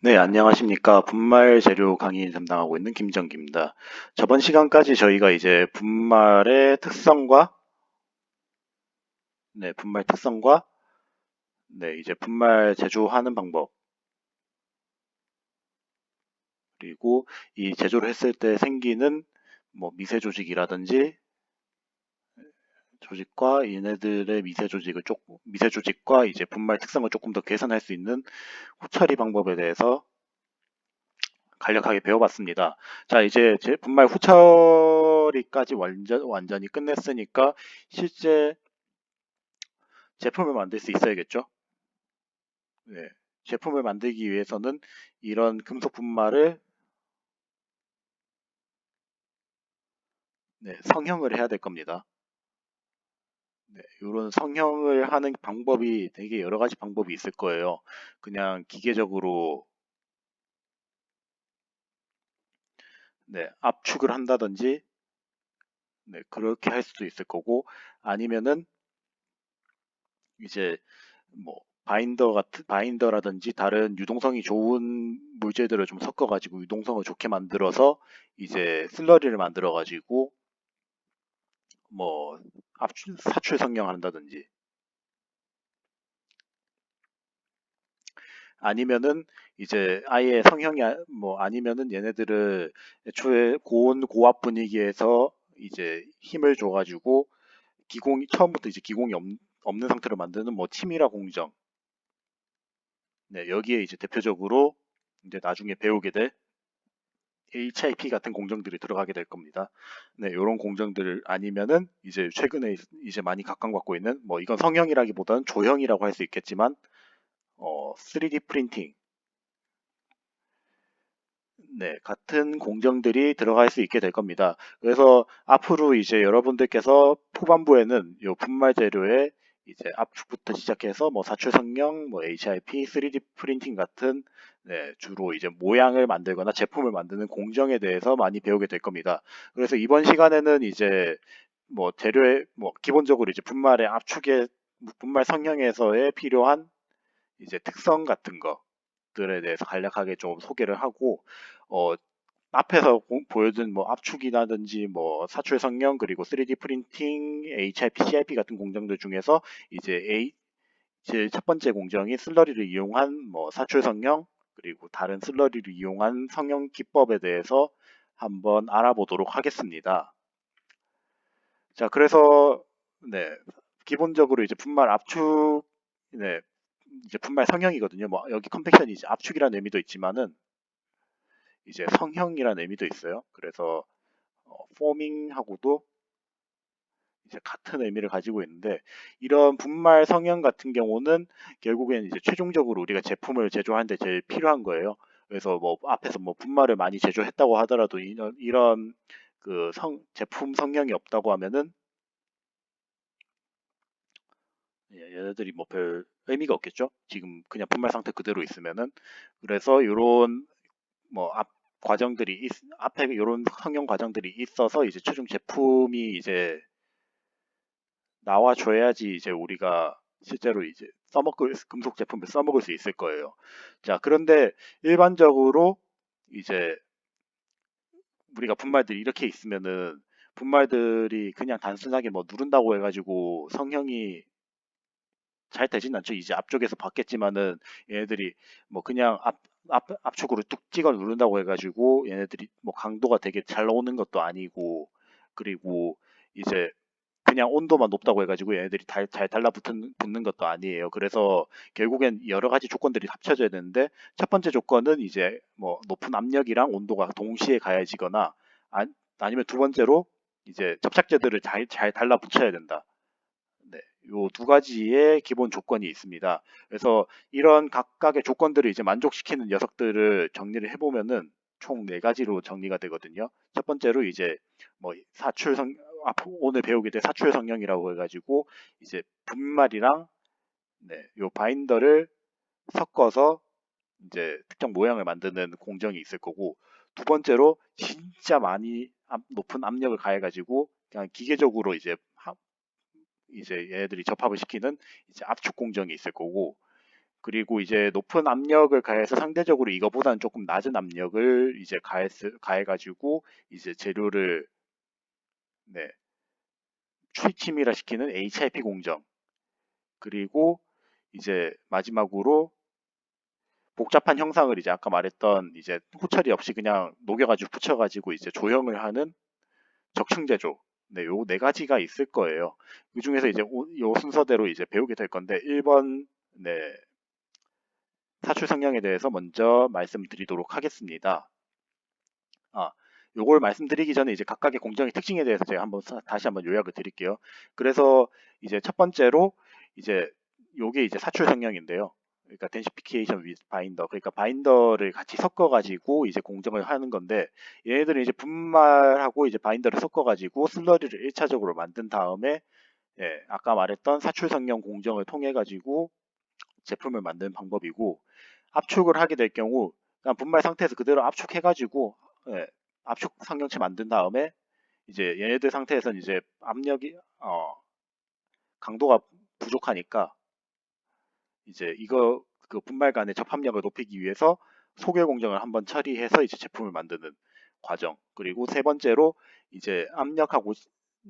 네, 안녕하십니까. 분말 재료 강의 담당하고 있는 김정기입니다. 저번 시간까지 저희가 이제 분말 특성과, 이제 분말 제조하는 방법, 그리고 이 제조를 했을 때 생기는 뭐 미세 조직이라든지 조직과 얘네들의 미세 조직과 이제 분말 특성을 조금 더 개선할 수 있는 후처리 방법에 대해서 간략하게 배워봤습니다. 자, 이제 제 분말 후처리까지 완전히 끝냈으니까 실제 제품을 만들 수 있어야겠죠? 네. 제품을 만들기 위해서는 이런 금속 분말을 성형을 해야 될 겁니다. 이런 성형을 하는 방법이 되게 여러 가지 방법이 있을 거예요. 그냥 기계적으로 압축을 한다든지 그렇게 할 수도 있을 거고 아니면은 이제 뭐 바인더라든지 다른 유동성이 좋은 물질들을 좀 섞어가지고 유동성을 좋게 만들어서 이제 슬러리를 만들어가지고 뭐 사출 성형한다든지 아니면은 이제 아예 뭐 아니면은 얘네들을 애초에 고온 고압 분위기에서 이제 힘을 줘가지고 처음부터 이제 기공이 없는 상태로 만드는 뭐 치미라 공정. 여기에 이제 대표적으로 이제 나중에 배우게 될 HIP 같은 공정들이 들어가게 될 겁니다. 이런 공정들 아니면은 이제 최근에 이제 많이 각광받고 있는 뭐 이건 성형이라기보다는 조형이라고 할 수 있겠지만 3D 프린팅 같은 공정들이 들어갈 수 있게 될 겁니다. 그래서 앞으로 이제 여러분들께서 후반부에는 이 분말 재료에 이제 압축부터 시작해서 뭐 사출 성형, 뭐 HIP, 3D 프린팅 같은 주로 이제 모양을 만들거나 제품을 만드는 공정에 대해서 많이 배우게 될 겁니다. 그래서 이번 시간에는 이제 뭐 재료의 뭐 기본적으로 이제 분말 성형에서의 필요한 이제 특성 같은 것들에 대해서 간략하게 좀 소개를 하고 어, 앞에서 보여준 뭐 압축이라든지 뭐 사출 성형 그리고 3D 프린팅, HIP, CIP 같은 공정들 중에서 이제 첫 번째 공정이 슬러리를 이용한 뭐 사출 성형 그리고 다른 슬러리를 이용한 성형 기법에 대해서 한번 알아보도록 하겠습니다. 자, 그래서 네, 기본적으로 이제 네, 이제 분말 성형이거든요. 뭐 여기 컴팩션이 이제 압축이라는 의미도 있지만은 이제 성형이라는 의미도 있어요. 그래서 포밍하고도 이제 같은 의미를 가지고 있는데 이런 분말 성형 같은 경우는 결국에는 이제 최종적으로 우리가 제품을 제조하는데 제일 필요한 거예요. 그래서 뭐 앞에서 뭐 분말을 많이 제조했다고 하더라도 이런 그 제품 성형이 없다고 하면은 얘네들이 뭐 별 의미가 없겠죠. 지금 그냥 분말 상태 그대로 있으면은 그래서 요런 뭐 앞에 이런 성형 과정들이 있어서 이제 최종 제품이 이제 나와줘야지 이제 우리가 실제로 이제 금속 제품을 써먹을 수 있을 거예요. 자, 그런데 일반적으로 이제 우리가 분말들이 이렇게 있으면은 분말들이 그냥 단순하게 뭐 누른다고 해가지고 성형이 잘 되진 않죠. 이제 앞쪽에서 봤겠지만은 얘네들이 뭐 그냥 앞쪽으로 뚝 찍어 누른다고 해가지고 얘네들이 뭐 강도가 되게 잘 나오는 것도 아니고 그리고 이제 그냥 온도만 높다고 해가지고 얘네들이 잘 붙는 것도 아니에요. 그래서 결국엔 여러 가지 조건들이 합쳐져야 되는데 첫 번째 조건은 이제 뭐 높은 압력이랑 온도가 동시에 가해지거나 아, 아니면 두 번째로 이제 접착제들을 잘 달라붙여야 된다. 요 두 가지의 기본 조건이 있습니다. 그래서 이런 각각의 조건들을 이제 만족시키는 녀석들을 정리를 해보면은 총 네 가지로 정리가 되거든요. 첫 번째로 이제 뭐 오늘 배우게 될 사출 성형이라고 해가지고 이제 분말이랑 요 바인더를 섞어서 이제 특정 모양을 만드는 공정이 있을 거고 두 번째로 진짜 많이 높은 압력을 가해가지고 그냥 기계적으로 이제 얘네들이 접합을 시키는 이제 압축 공정이 있을 거고 그리고 이제 높은 압력을 가해서 상대적으로 이거보다는 조금 낮은 압력을 이제 가해가지고 이제 재료를 네, 취침이라 시키는 HIP 공정. 그리고 이제 마지막으로 복잡한 형상을 이제 아까 말했던 이제 호처리 없이 그냥 녹여가지고 붙여가지고 이제 조형을 하는 적층제조. 네, 요 네 가지가 있을 거예요. 그 중에서 이제 요 순서대로 이제 배우게 될 건데 1번 네, 사출 성형에 대해서 먼저 말씀드리도록 하겠습니다. 아, 요걸 말씀드리기 전에 이제 각각의 공정의 특징에 대해서 제가 다시 한번 요약을 드릴게요. 그래서 이제 첫 번째로 이제 요게 이제 사출 성형인데요. 그러니까 densification with binder. 그러니까 바인더를 같이 섞어 가지고 이제 공정을 하는 건데 얘네들은 이제 분말하고 이제 바인더를 섞어 가지고 슬러리를 1차적으로 만든 다음에 예, 아까 말했던 사출 성형 공정을 통해 가지고 제품을 만드는 방법이고 압축을 하게 될 경우 그냥 분말 상태에서 그대로 압축해가지고 예, 압축 상경체 만든 다음에 이제 얘네들 상태에서는 이제 압력이 강도가 부족하니까 이제 이거 그 분말 간의 접합력을 높이기 위해서 소개 공정을 한번 처리해서 이제 제품을 만드는 과정. 그리고 세 번째로 이제 압력하고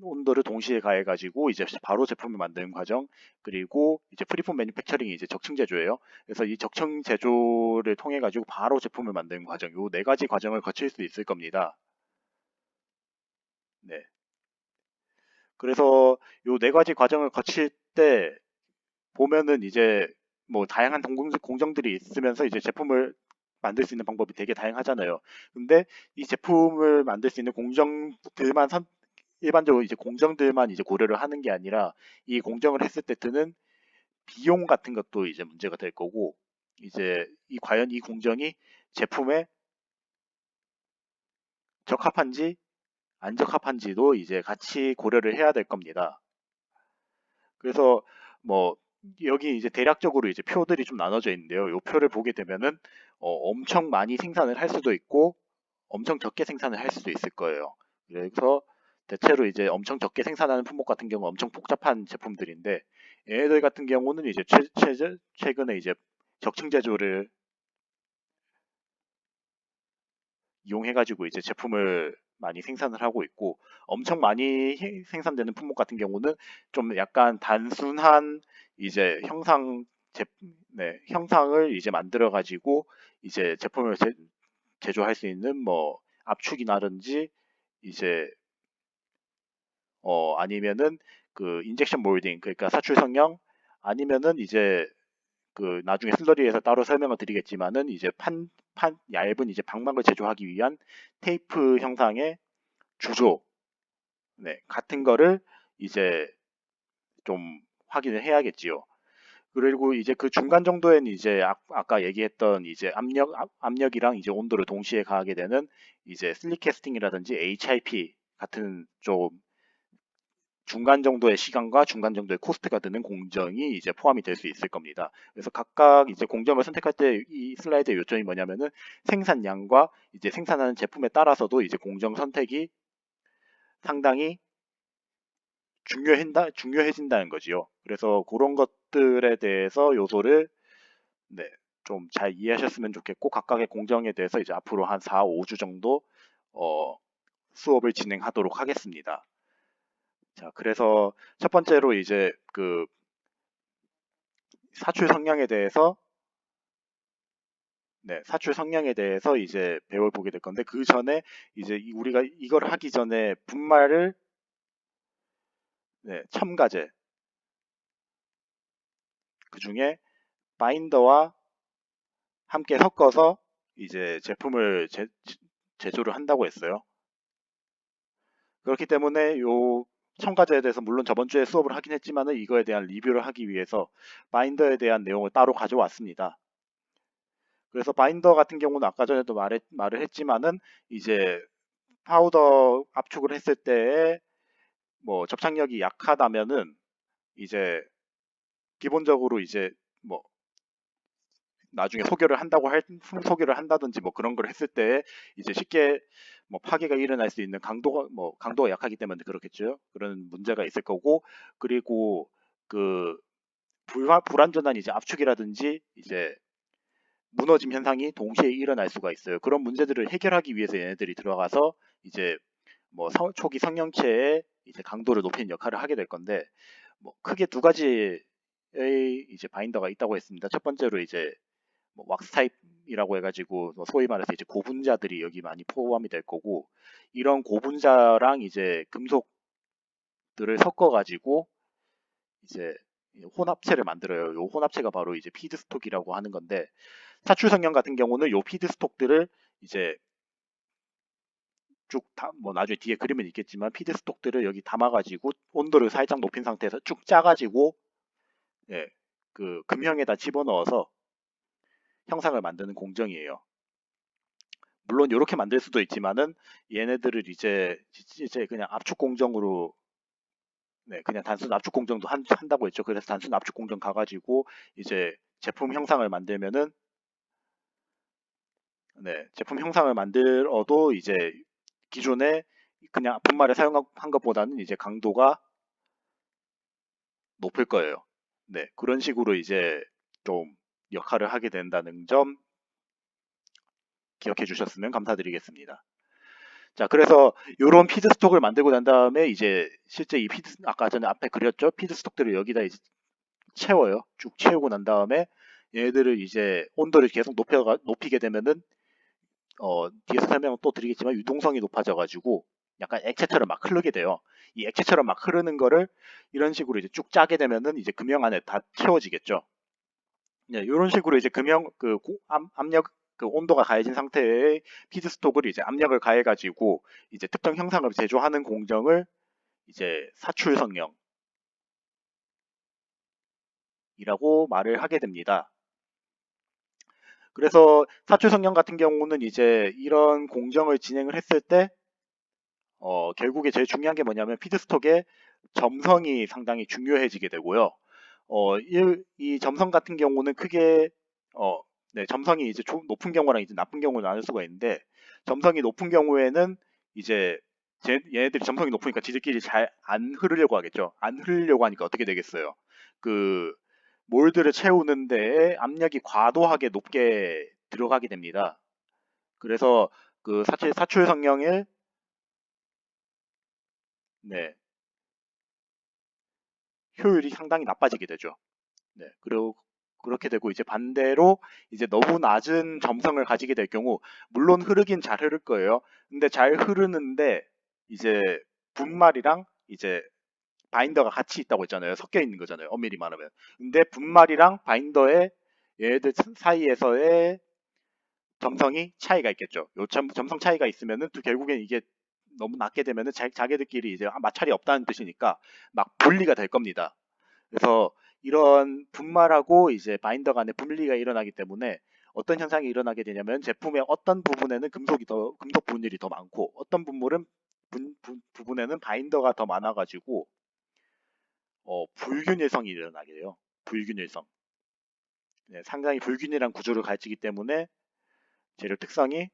온도를 동시에 가해가지고 이제 바로 제품을 만드는 과정. 그리고 이제 프리폼 매니팩처링이 이제 적층 제조예요. 그래서 이 적층 제조를 통해 가지고 바로 제품을 만드는 과정. 요 네 가지 과정을 거칠 수 있을 겁니다. 네. 그래서 요 네 가지 과정을 거칠 때 보면은 이제 뭐 다양한 공정들이 있으면서 이제 제품을 만들 수 있는 방법이 되게 다양하잖아요. 근데 이 제품을 만들 수 있는 일반적으로 이제 공정들만 이제 고려를 하는 게 아니라 이 공정을 했을 때 드는 비용 같은 것도 이제 문제가 될 거고 이제 과연 이 공정이 제품에 적합한지 안 적합한지도 이제 같이 고려를 해야 될 겁니다. 그래서 뭐 여기 이제 대략적으로 이제 표들이 좀 나눠져 있는데요. 이 표를 보게 되면은 엄청 많이 생산을 할 수도 있고 엄청 적게 생산을 할 수도 있을 거예요. 그래서 대체로 이제 엄청 적게 생산하는 품목 같은 경우 엄청 복잡한 제품들인데 얘네들 같은 경우는 이제 최근에 이제 적층 제조를 이용해가지고 이제 제품을 많이 생산을 하고 있고 엄청 많이 생산되는 품목 같은 경우는 좀 약간 단순한 이제 형상을 이제 만들어 가지고 이제 제품을 제조할 수 있는 뭐 압축이라든지 이제 아니면은 그 인젝션 몰딩 그러니까 사출 성형 아니면은 이제 그 나중에 슬러리에서 따로 설명을 드리겠지만은 이제 얇은 이제 방막을 제조하기 위한 테이프 형상의 주조 네, 같은 거를 이제 좀 확인을 해야겠지요. 그리고 이제 그 중간 정도에는 이제 아까 얘기했던 이제 압력이랑 이제 온도를 동시에 가하게 되는 이제 슬릭 캐스팅이라든지 HIP 같은 좀 중간 정도의 시간과 중간 정도의 코스트가 드는 공정이 이제 포함이 될 수 있을 겁니다. 그래서 각각 이제 공정을 선택할 때 이 슬라이드의 요점이 뭐냐면은 생산량과 이제 생산하는 제품에 따라서도 이제 공정 선택이 상당히 중요해진다는 거지요. 그래서 그런 것들에 대해서 요소를 네, 좀 잘 이해하셨으면 좋겠고 각각의 공정에 대해서 이제 앞으로 한 4, 5주 정도 어, 수업을 진행하도록 하겠습니다. 자, 그래서 첫 번째로 이제 그 사출 성향에 대해서 사출 성향에 대해서 이제 배워보게 될 건데 그 전에 이제 우리가 이걸 하기 전에 분말을 첨가제 그 중에 바인더와 함께 섞어서 이제 제품을 제조를 한다고 했어요. 그렇기 때문에 요 첨가제에 대해서 물론 저번 주에 수업을 하긴 했지만은 이거에 대한 리뷰를 하기 위해서 바인더에 대한 내용을 따로 가져왔습니다. 그래서 바인더 같은 경우는 아까 전에도 말을 했지만은 이제 파우더 압축을 했을 때에 뭐 접착력이 약하다면은 이제 기본적으로 이제 뭐 나중에 소개를 한다든지 뭐 그런 걸 했을 때 이제 쉽게 뭐 파괴가 일어날 수 있는 강도가 약하기 때문에 그렇겠죠. 그런 문제가 있을 거고 그리고 그 불완전한 이제 압축이라든지 이제 무너짐 현상이 동시에 일어날 수가 있어요. 그런 문제들을 해결하기 위해서 얘네들이 들어가서 이제 뭐 초기 성형체의 이제 강도를 높이는 역할을 하게 될 건데, 뭐 크게 두 가지의 이제 바인더가 있다고 했습니다. 첫 번째로 이제 뭐 왁스 타입이라고 해가지고 뭐 소위 말해서 이제 고분자들이 여기 많이 포함이 될 거고, 이런 고분자랑 이제 금속들을 섞어가지고 이제 혼합체를 만들어요. 요 혼합체가 바로 이제 피드스톡이라고 하는 건데, 사출성형 같은 경우는 요 피드스톡들을 이제 쭉 뭐 나중에 뒤에 그림은 있겠지만 피드스톡들을 여기 담아가지고 온도를 살짝 높인 상태에서 쭉 짜가지고, 예, 그 금형에다 집어넣어서 형상을 만드는 공정이에요. 물론 이렇게 만들 수도 있지만은 얘네들을 이제 그냥 압축 공정으로, 네, 그냥 단순 압축 공정도 한다고 했죠. 그래서 단순 압축 공정 가가지고 이제 제품 형상을 만들면은, 네, 제품 형상을 만들어도 이제 기존에 그냥 분말을 사용한 것보다는 이제 강도가 높을 거예요. 네, 그런 식으로 이제 좀 역할을 하게 된다는 점 기억해 주셨으면 감사드리겠습니다. 자, 그래서 이런 피드 스톡을 만들고 난 다음에 이제 실제 이 피드, 아까 전에 앞에 그렸죠? 피드 스톡들을 여기다 이제 채워요. 쭉 채우고 난 다음에 얘들을 이제 온도를 계속 높이게 되면은, 뒤에서 설명을 또 드리겠지만 유동성이 높아져가지고 약간 액체처럼 막 흐르게 돼요. 이 액체처럼 막 흐르는 거를 이런 식으로 이제 쭉 짜게 되면은 이제 금형 안에 다 채워지겠죠. 네, 이런 식으로 이제 금형 압력, 그 온도가 가해진 상태의 피드스톡을 이제 압력을 가해가지고 이제 특정 형상을 제조하는 공정을 이제 사출성형이라고 말을 하게 됩니다. 그래서 사출성형 같은 경우는 이제 이런 공정을 진행을 했을 때 결국에 제일 중요한 게 뭐냐면 피드스톡의 점성이 상당히 중요해지게 되고요. 이 점성 같은 경우는 크게 어, 네, 점성이 이제 높은 경우랑 이제 나쁜 경우를 나눌 수가 있는데, 점성이 높은 경우에는 이제 얘네들이 점성이 높으니까 지들끼리 잘 안 흐르려고 하겠죠. 안 흐르려고 하니까 어떻게 되겠어요? 그 몰드를 채우는 데에 압력이 과도하게 높게 들어가게 됩니다. 그래서 그 사출 성형의, 네, 효율이 상당히 나빠지게 되죠. 네, 그리고 그렇게 되고 이제 반대로 이제 너무 낮은 점성을 가지게 될 경우, 물론 흐르긴 잘 흐를 거예요. 근데 잘 흐르는데 이제 분말이랑 이제 바인더가 같이 있다고 했잖아요. 섞여 있는 거잖아요. 엄밀히 말하면. 근데 분말이랑 바인더의 얘들 사이에서의 점성이 차이가 있겠죠. 요 점성 차이가 있으면은 또 결국엔 이게 너무 낮게 되면은 자기들끼리 이제 마찰이 없다는 뜻이니까 막 분리가 될 겁니다. 그래서 이런 분말하고 이제 바인더 간의 분리가 일어나기 때문에 어떤 현상이 일어나게 되냐면, 제품의 어떤 부분에는 금속 분율이 더 많고 어떤 부분에는 바인더가 더 많아가지고 불균일성이 일어나게 돼요. 불균일성. 네, 상당히 불균일한 구조를 가지기 때문에 재료 특성이,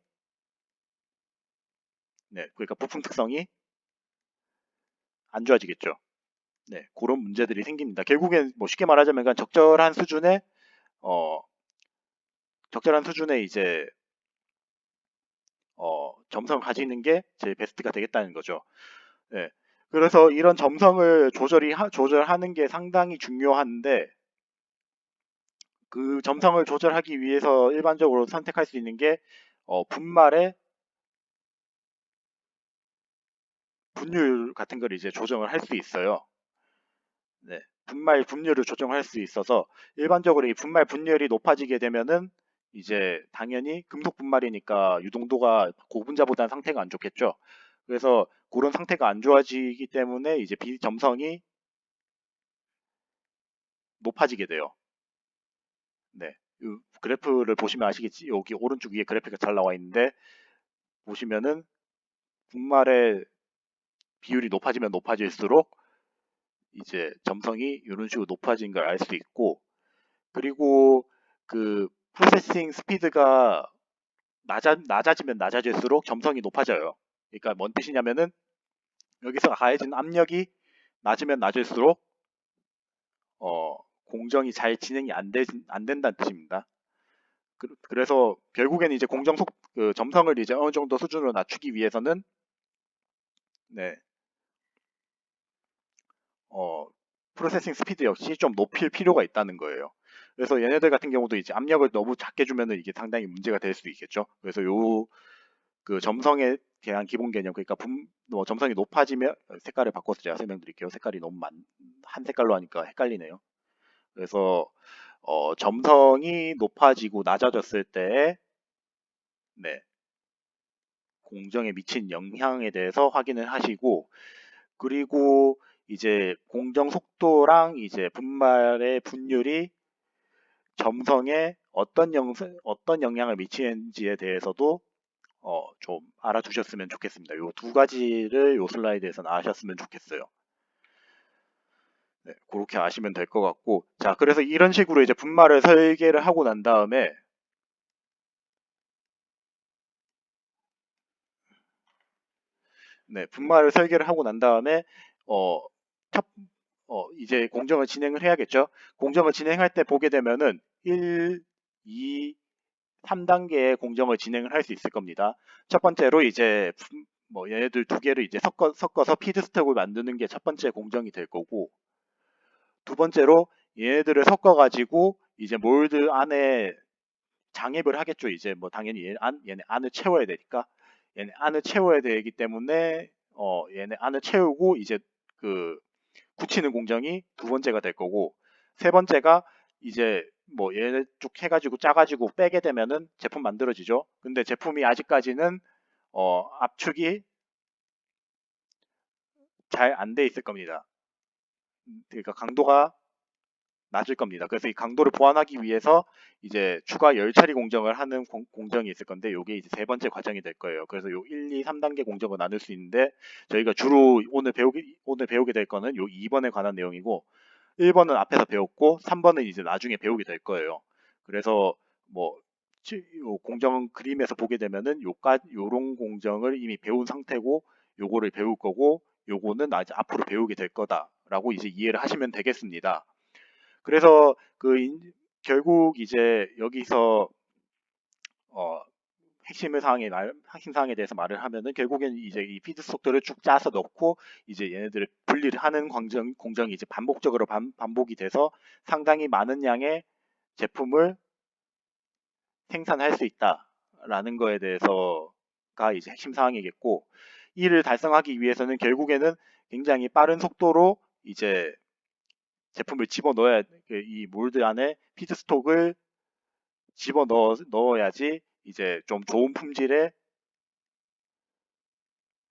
네, 그러니까 부품 특성이 안 좋아지겠죠. 네, 그런 문제들이 생깁니다. 결국엔 뭐 쉽게 말하자면 그냥 어, 적절한 수준의 이제 점성을 가지는 게 제일 베스트가 되겠다는 거죠. 네. 그래서 이런 점성을 조절하는 게 상당히 중요한데, 그 점성을 조절하기 위해서 일반적으로 선택할 수 있는 게 분말의 분율 같은 걸 이제 조정을 할 수 있어요. 네. 분말 분율을 조정할 수 있어서 일반적으로 이 분말 분율이 높아지게 되면은 이제 당연히 금속 분말이니까 유동도가 고분자보다는 상태가 안 좋겠죠. 그래서 그런 상태가 안 좋아지기 때문에 이제 비점성이 높아지게 돼요. 네. 이 그래프를 보시면 아시겠지? 여기 오른쪽 위에 그래프가 잘 나와 있는데, 보시면은 분말의 비율이 높아지면 높아질수록 이제 점성이 이런 식으로 높아진 걸 알 수 있고, 그리고 그 프로세싱 스피드가 낮아지면 낮아질수록 점성이 높아져요. 그러니까 뭔 뜻이냐면은 여기서 가해진 압력이 낮으면 낮을수록 어, 공정이 잘 진행이 안 된다는 뜻입니다. 그래서 결국에는 이제 점성을 이제 어느 정도 수준으로 낮추기 위해서는 네, 프로세싱 스피드 역시 좀 높일 필요가 있다는 거예요. 그래서 얘네들 같은 경우도 이제 압력을 너무 작게 주면은 이게 상당히 문제가 될 수도 있겠죠. 그래서 그 점성에 대한 기본 개념, 그러니까 점성이 높아지면 색깔을 바꿔서 제가 설명드릴게요. 색깔이 너무 한 색깔로 하니까 헷갈리네요. 그래서 점성이 높아지고 낮아졌을 때 네, 공정에 미친 영향에 대해서 확인을 하시고, 그리고 이제 공정 속도랑 이제 분말의 분율이 점성에 어떤 영향을 미치는지에 대해서도 좀 알아두셨으면 좋겠습니다. 요 두 가지를 요 슬라이드에서는 아셨으면 좋겠어요. 네, 그렇게 아시면 될 것 같고, 자, 그래서 이런 식으로 이제 분말을 설계를 하고 난 다음에 네, 분말을 설계를 하고 난 다음에 어, 첫, 이제 공정을 진행을 해야겠죠. 공정을 진행할 때 보게 되면은 1, 2, 3단계의 공정을 진행을 할 수 있을 겁니다. 첫 번째로 이제 얘네들 두 개를 이제 섞어서 피드스톡을 만드는 게 첫 번째 공정이 될 거고, 두 번째로 얘네들을 섞어가지고 이제 몰드 안에 장입을 하겠죠. 이제 뭐 당연히 얘네 안을 채워야 되니까 얘네 안을 채워야 되기 때문에 얘네 안을 채우고 이제 그 굳히는 공정이 두 번째가 될 거고, 세 번째가 이제 뭐 얘네 쭉 해가지고 짜가지고 빼게 되면은 제품 만들어지죠. 근데 제품이 아직까지는 압축이 잘 안 돼 있을 겁니다. 그러니까 강도가 낮을 겁니다. 그래서 이 강도를 보완하기 위해서 이제 추가 열 처리 공정을 하는 공정이 있을 건데, 요게 이제 세 번째 과정이 될 거예요. 그래서 요 1, 2, 3단계 공정을 나눌 수 있는데, 저희가 주로 오늘 배우게 될 거는 요 2번에 관한 내용이고, 1번은 앞에서 배웠고 3번은 이제 나중에 배우게 될 거예요. 그래서 뭐 요 공정 그림에서 보게 되면은 요런 공정을 이미 배운 상태고, 요거를 배울 거고, 요거는 아직 앞으로 배우게 될 거다라고 이제 이해를 하시면 되겠습니다. 그래서 결국 이제 여기서 어, 핵심 사항에 대해서 말을 하면은, 결국엔 이제 이 피드 속도를 쭉 짜서 넣고 이제 얘네들을 분리를 하는 공정이 이제 반복적으로 반복이 돼서 상당히 많은 양의 제품을 생산할 수 있다라는 거에 대해서가 이제 핵심 사항이겠고, 이를 달성하기 위해서는 결국에는 굉장히 빠른 속도로 이제 제품을 이 몰드 안에 피드스톡을 넣어야지 이제 좀 좋은 품질의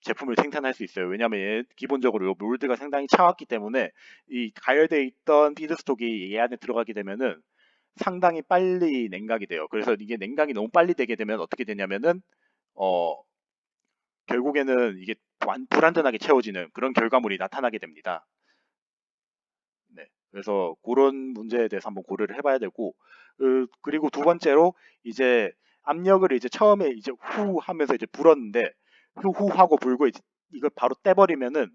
제품을 생산할 수 있어요. 왜냐하면 기본적으로 이 몰드가 상당히 차갑기 때문에 이 가열되어 있던 피드스톡이 얘 안에 들어가게 되면은 상당히 빨리 냉각이 돼요. 그래서 이게 냉각이 너무 빨리 되게 되면 어떻게 되냐면은 어 결국에는 이게 불안전하게 채워지는 그런 결과물이 나타나게 됩니다. 네. 그래서 그런 문제에 대해서 한번 고려를 해봐야 되고, 그리고 두 번째로 이제 압력을 이제 처음에 이제 후 하면서 이제 불었는데, 후 하고 불고 이제 이걸 바로 떼버리면은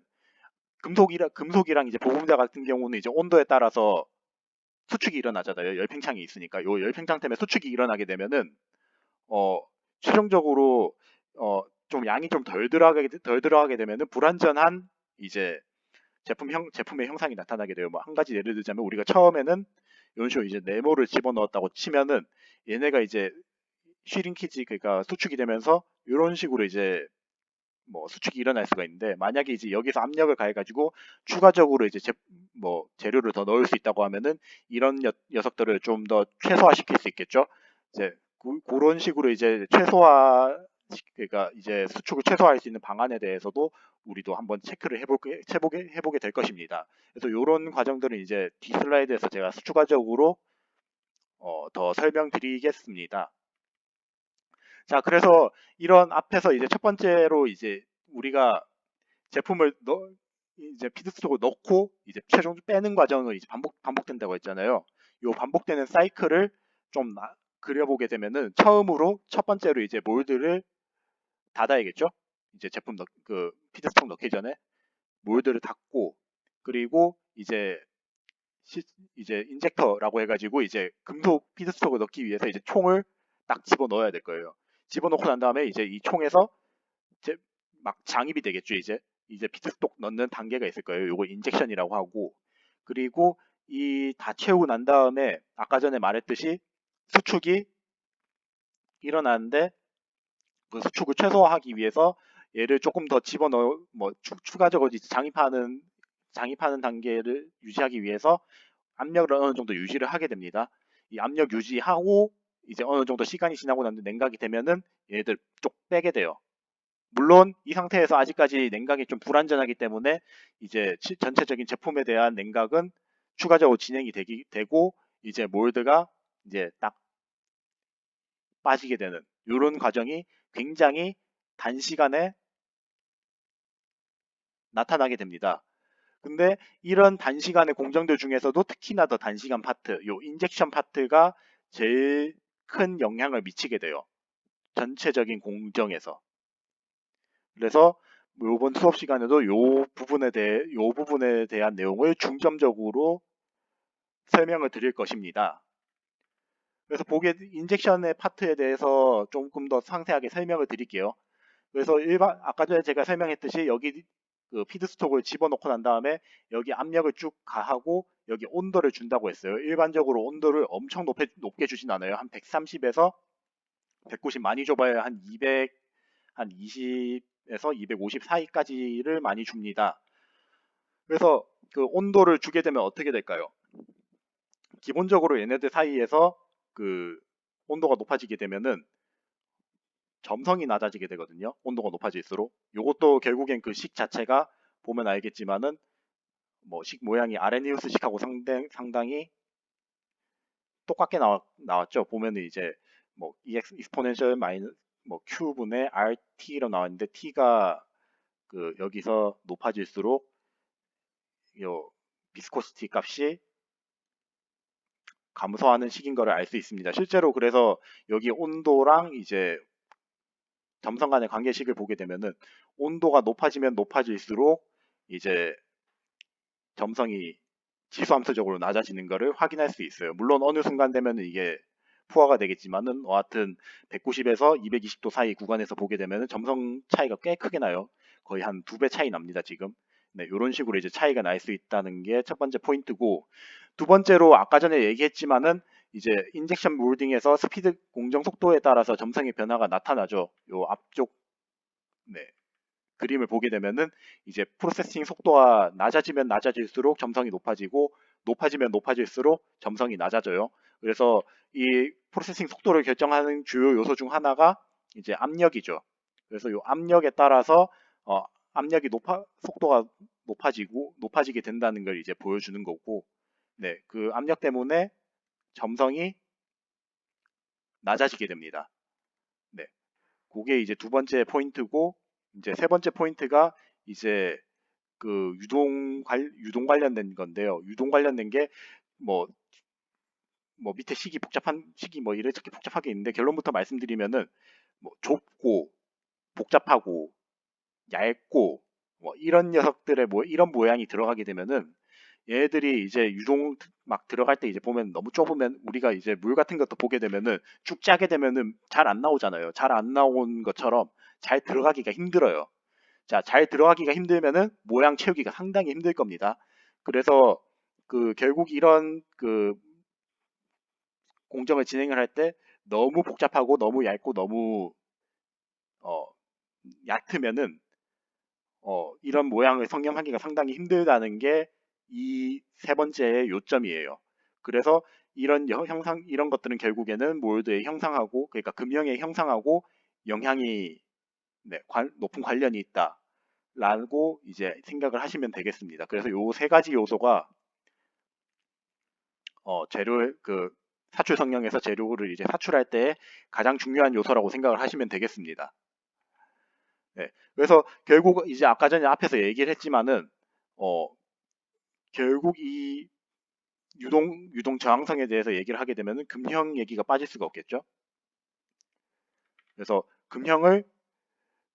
금속이랑 이제 보분자 같은 경우는 이제 온도에 따라서 수축이 일어나잖아요. 열팽창이 있으니까 요 열팽창 때문에 수축이 일어나게 되면은 어 최종적으로 좀 양이 좀 덜 들어가게 되면은 불완전한 이제 제품의 형상이 나타나게 돼요. 뭐 한 가지 예를 들자면, 우리가 처음에는 이런 식으로 이제 네모를 집어넣었다고 치면은 얘네가 이제 슈링키지, 그러니까 수축이 되면서 이런 식으로 이제 뭐 수축이 일어날 수가 있는데, 만약에 이제 여기서 압력을 가해가지고 추가적으로 이제 재료를 더 넣을 수 있다고 하면은 이런 녀석들을 좀 더 최소화시킬 수 있겠죠. 이제 그런 식으로 이제 그러니까 이제 수축을 최소화할 수 있는 방안에 대해서도 우리도 한번 체크를 해보게 될 것입니다. 그래서 이런 과정들은 이제 뒤 슬라이드에서 제가 추가적으로 더 설명드리겠습니다. 자, 그래서 이런 앞에서 이제 첫 번째로 이제 우리가 제품을 이제 피드스톡을 넣고 이제 최종 빼는 과정을 이제 반복된다고 했잖아요. 이 반복되는 사이클을 좀 그려보게 되면은, 처음으로 첫 번째로 이제 몰드를 닫아야겠죠. 이제 피드스톡 넣기 전에 몰드를 닫고, 그리고 이제 이제 인젝터라고 해가지고 이제 금속 피드스톡을 넣기 위해서 이제 총을 딱 집어 넣어야 될 거예요. 집어넣고 난 다음에 이제 이 총에서 이제 막 장입이 되겠죠. 이제 피드스톡 넣는 단계가 있을 거예요. 요거 인젝션이라고 하고, 그리고 이 다 채우고 난 다음에 아까 전에 말했듯이 수축이 일어나는데, 그 수축을 최소화하기 위해서 얘를 조금 더 집어넣어 뭐 추가적으로 이제 장입하는 단계를 유지하기 위해서 압력을 어느 정도 유지를 하게 됩니다. 이 압력 유지하고 이제 어느 정도 시간이 지나고 난 뒤 냉각이 되면은 얘들 쪽 빼게 돼요. 물론 이 상태에서 아직까지 냉각이 좀 불안전하기 때문에 이제 전체적인 제품에 대한 냉각은 추가적으로 진행이 되고 이제 몰드가 이제 딱 빠지게 되는 이런 과정이 굉장히 단시간에 나타나게 됩니다. 근데 이런 단시간의 공정들 중에서도 특히나 더 단시간 파트, 요 인젝션 파트가 제일 큰 영향을 미치게 돼요. 전체적인 공정에서. 그래서 이번 수업 시간에도 요 부분에 대한 내용을 중점적으로 설명을 드릴 것입니다. 그래서 인젝션의 파트에 대해서 조금 더 상세하게 설명을 드릴게요. 그래서 아까 전에 제가 설명했듯이 여기 그 피드스톡을 집어넣고 난 다음에 여기 압력을 쭉 가하고 여기 온도를 준다고 했어요. 일반적으로 온도를 엄청 높게 주진 않아요. 한 130에서 190 많이 줘봐야 한 200, 한 20에서 250 사이까지를 많이 줍니다. 그래서 그 온도를 주게 되면 어떻게 될까요? 기본적으로 얘네들 사이에서 그 온도가 높아지게 되면은 점성이 낮아지게 되거든요. 온도가 높아질수록. 요것도 결국엔 그 식 자체가 보면 알겠지만은 뭐 식 모양이 아레니우스 식하고 상당히 똑같게 나왔죠. 보면은 이제 뭐 EX 익스포넨셜 마이너스 뭐 Q분의 RT로 나왔는데 T가 그 여기서 높아질수록 요 비스코시티 값이 감소하는 식인 거를 알 수 있습니다. 실제로 그래서 여기 온도랑 이제 점성 간의 관계식을 보게 되면은 온도가 높아지면 높아질수록 이제 점성이 지수함수적으로 낮아지는 것을 확인할 수 있어요. 물론 어느 순간 되면 이게 포화가 되겠지만은 여하튼 190에서 220도 사이 구간에서 보게 되면은 점성 차이가 꽤 크게 나요. 거의 한 2배 차이 납니다, 지금. 네, 이런 식으로 이제 차이가 날 수 있다는 게 첫 번째 포인트고, 두 번째로 아까 전에 얘기했지만은 이제 인젝션 몰딩에서 스피드 공정 속도에 따라서 점성의 변화가 나타나죠. 요 앞쪽 네, 그림을 보게 되면은 이제 프로세싱 속도가 낮아지면 낮아질수록 점성이 높아지고 높아지면 높아질수록 점성이 낮아져요. 그래서 이 프로세싱 속도를 결정하는 주요 요소 중 하나가 이제 압력이죠. 그래서 이 압력에 따라서 어, 속도가 높아지게 된다는 걸 이제 보여주는 거고, 네, 그 압력 때문에 점성이 낮아지게 됩니다. 네, 그게 이제 두 번째 포인트고, 이제 세 번째 포인트가 이제 그 유동 관련된 건데요. 유동 관련된 게 뭐 밑에 식이 뭐 이렇게 복잡하게 있는데 결론부터 말씀드리면은 뭐 좁고 복잡하고 얇고 뭐 이런 녀석들의 뭐 이런 모양이 들어가게 되면은 얘들이 이제 유동 막 들어갈 때 이제 보면 너무 좁으면 우리가 이제 물 같은 것도 보게 되면은 쭉 짜게 되면은 잘 안 나오잖아요. 잘 안 나온 것처럼 잘 들어가기가 힘들어요. 자, 잘 들어가기가 힘들면은 모양 채우기가 상당히 힘들 겁니다. 그래서 그 결국 이런 그 공정을 진행을 할 때 너무 복잡하고 너무 얇고 너무 어, 얕으면은 이런 모양을 성형하기가 상당히 힘들다는 게 이 세 번째의 요점이에요. 그래서 이런 것들은 결국에는 몰드의 형상하고, 그러니까 금형의 형상하고 영향이 네, 높은 관련이 있다라고 이제 생각을 하시면 되겠습니다. 그래서 요 세 가지 요소가 재료 그 사출 성형에서 재료를 이제 사출할 때 가장 중요한 요소라고 생각을 하시면 되겠습니다. 네, 그래서 결국 이제 아까 전에 앞에서 얘기를 했지만은 어, 결국 이 유동 저항성에 대해서 얘기를 하게 되면은 금형 얘기가 빠질 수가 없겠죠. 그래서 금형을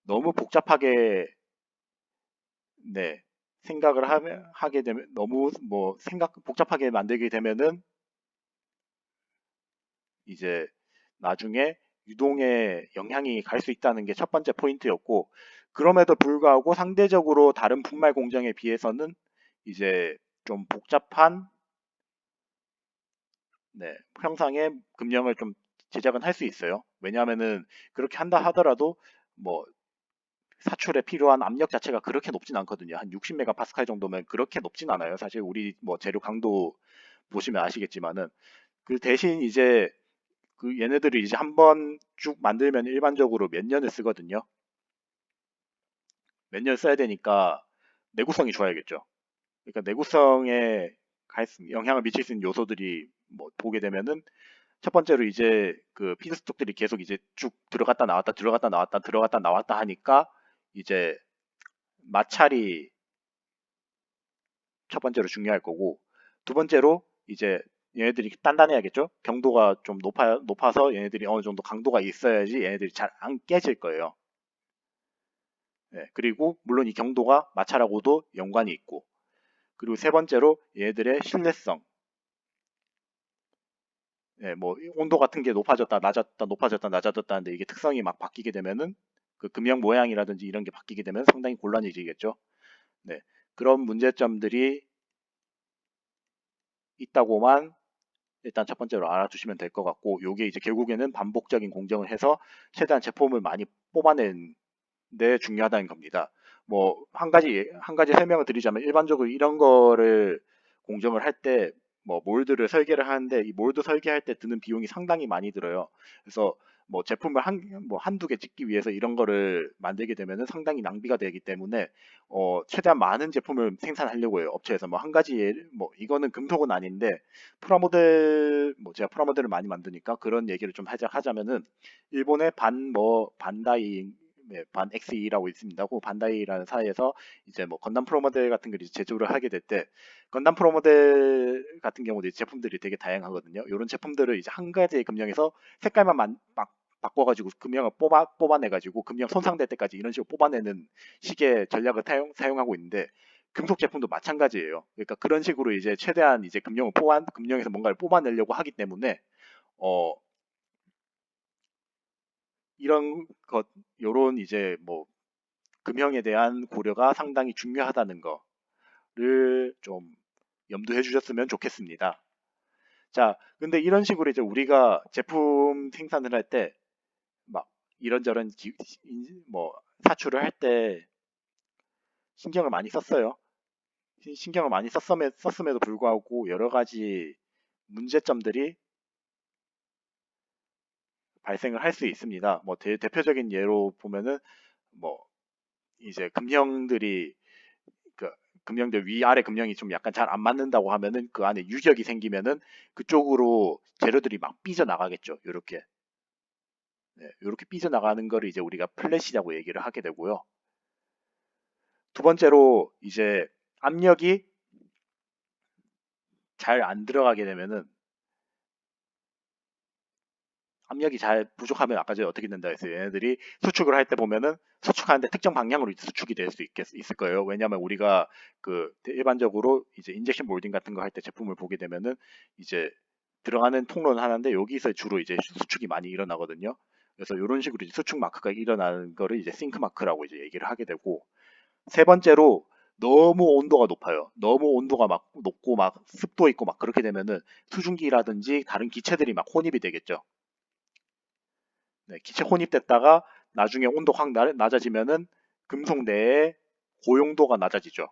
너무 복잡하게 네, 생각을 하게 되면 너무 뭐 생각 복잡하게 만들게 되면은 이제 나중에 유동에 영향이 갈 수 있다는 게 첫 번째 포인트였고, 그럼에도 불구하고 상대적으로 다른 분말 공정에 비해서는 이제 좀 복잡한 형상의 금령을 좀 제작은 할 수 있어요. 왜냐하면은 그렇게 한다 하더라도 뭐 사출에 필요한 압력 자체가 그렇게 높진 않거든요. 한 60메가파스칼 정도면 그렇게 높진 않아요. 사실 우리 뭐 재료 강도 보시면 아시겠지만은, 그 대신 이제 그 얘네들이 이제 한번 쭉 만들면 일반적으로 몇 년을 쓰거든요. 몇 년 써야 되니까 내구성이 좋아야겠죠. 그러니까 내구성에 영향을 미칠 수 있는 요소들이 뭐 보게 되면은, 첫 번째로 이제 그 피드스톡들이 계속 이제 쭉 들어갔다 나왔다 들어갔다 나왔다 들어갔다 나왔다 하니까 이제 마찰이 첫 번째로 중요할 거고, 두 번째로 이제 얘네들이 단단해야겠죠. 경도가 좀 높아서 얘네들이 어느 정도 강도가 있어야지 얘네들이 잘 안 깨질 거예요. 그리고 물론 이 경도가 마찰하고도 연관이 있고, 그리고 세 번째로 얘네들의 신뢰성. 뭐 온도 같은 게 높아졌다 낮았다 높아졌다 낮아졌다는데 이게 특성이 막 바뀌게 되면은 그 금형 모양이라든지 이런 게 바뀌게 되면 상당히 곤란해지겠죠. 네, 그런 문제점들이 있다고만 일단 첫 번째로 알아두시면 될 것 같고, 요게 이제 결국에는 반복적인 공정을 해서 최대한 제품을 많이 뽑아낸 데 중요하다는 겁니다. 뭐 한 가지 설명을 드리자면, 일반적으로 이런 거를 공정을 할 때 뭐 몰드를 설계를 하는데, 이 몰드 설계할 때 드는 비용이 상당히 많이 들어요. 그래서 뭐 제품을 한두 개 찍기 위해서 이런 거를 만들게 되면은 상당히 낭비가 되기 때문에 최대한 많은 제품을 생산하려고 해요. 업체에서 뭐 한 가지 뭐 이거는 금속은 아닌데, 프라모델 뭐 제가 프라모델을 많이 만드니까 그런 얘기를 좀 하자면은, 일본의 반다이, 반 XE라고 있습니다. 그 반다이라는 사이에서 이제 뭐 건담 프로모델 같은 걸 이제 제조를 하게 될 때, 건담 프로모델 같은 경우도 이제 제품들이 되게 다양하거든요. 이런 제품들을 이제 한 가지의 금형에서 색깔만 막 바꿔가지고 금형을 뽑아내가지고 금형 손상될 때까지 이런 식으로 뽑아내는 식의 전략을 사용하고 있는데, 금속 제품도 마찬가지예요. 그러니까 그런 식으로 이제 최대한 이제 금형에서 뭔가를 뽑아내려고 하기 때문에 어 이런 것 요런 이제 뭐 금형에 대한 고려가 상당히 중요하다는 거를 좀 염두해 주셨으면 좋겠습니다. 자, 근데 이런 식으로 이제 우리가 제품 생산을 할 때 막 이런저런 뭐 사출을 할 때 신경을 많이 썼어요. 신경을 많이 썼음에도 불구하고 여러 가지 문제점들이 발생을 할 수 있습니다. 뭐 대표적인 예로 보면은 뭐 이제 그 금형들 위아래 금형이 좀 약간 잘 안 맞는다고 하면은, 그 안에 유격이 생기면은 그쪽으로 재료들이 막 삐져나가겠죠. 이렇게 삐져나가는 거를 이제 우리가 플랫이라고 얘기를 하게 되고요. 두 번째로 이제 압력이 잘 안 들어가게 되면은, 압력이 잘 부족하면 아까 전에 어떻게 된다 했어요. 얘네들이 수축을 할 때 보면은 수축하는데 특정 방향으로 수축이 될 수 있을 거예요. 왜냐하면 우리가 그 일반적으로 이제 인젝션 몰딩 같은 거 할 때 제품을 보게 되면은 이제 들어가는 통로는 하나인데 여기서 주로 이제 수축이 많이 일어나거든요. 그래서 이런 식으로 이제 수축 마크가 일어나는 거를 이제 싱크 마크라고 이제 얘기를 하게 되고, 세 번째로 너무 온도가 높아요. 너무 온도가 막 높고 막 습도 있고 막 그렇게 되면은 수증기라든지 다른 기체들이 막 혼입이 되겠죠. 기체 혼입됐다가 나중에 온도 확 낮아지면은 금속 내에 고용도가 낮아지죠.